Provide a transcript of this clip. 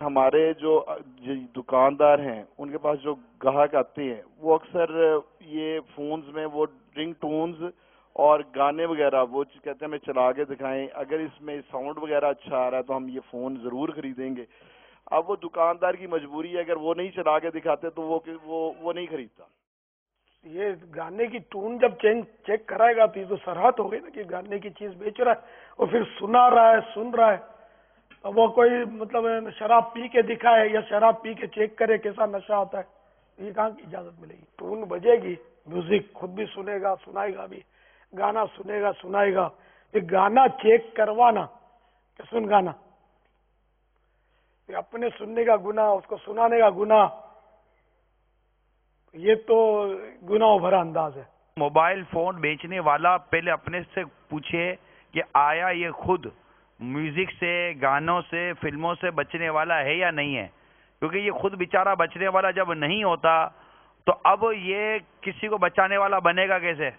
ہمارے جو دکاندار ہیں ان کے پاس جو گاہک آتے ہیں وہ اکثر یہ فونز میں وہ رنگ ٹونز اور گانے وغیرہ وہ کہتے ہیں ہمیں چلا کے دکھائیں، اگر اس میں ساؤنڈ وغیرہ اچھا آ رہا ہے تو ہم یہ فون ضرور خریدیں گے۔ اب وہ دکاندار کی مجبوری ہے، اگر وہ نہیں چلا کے دکھاتے تو وہ نہیں خریدتا۔ یہ گانے کی ٹون جب چیک کرائے گا تو یہ تو سرحد ہو گئی نا کہ گانے کی چیز بیچ رہا ہے اور پھر سنا رہا ہے، سن رہا ہے۔ اب وہ کوئی مطلب شراب پی کے دکھائے یا شراب پی کے چیک کرے کیسا نشہ آتا ہے، یہ کہاں کی اجازت ملے گی؟ ٹون بجے گی، میوزک خود بھی سنے گا، سنائے گا بھی، گانا سنے گا، سنائے گا۔ یہ گانا چیک کروانا کہ سن گانا، یہ اپنے سننے کا گناہ، اس کو سنانے کا گناہ، یہ تو گناہ بھرا انداز ہے۔ موبائل فون بیچنے والا پہلے اپنے سے پوچھے کہ آیا یہ خود میوزک سے، گانوں سے، فلموں سے بچنے والا ہے یا نہیں ہے، کیونکہ یہ خود بیچارہ بچنے والا جب نہیں ہوتا تو اب یہ کسی کو بچانے والا بنے گا کیسے؟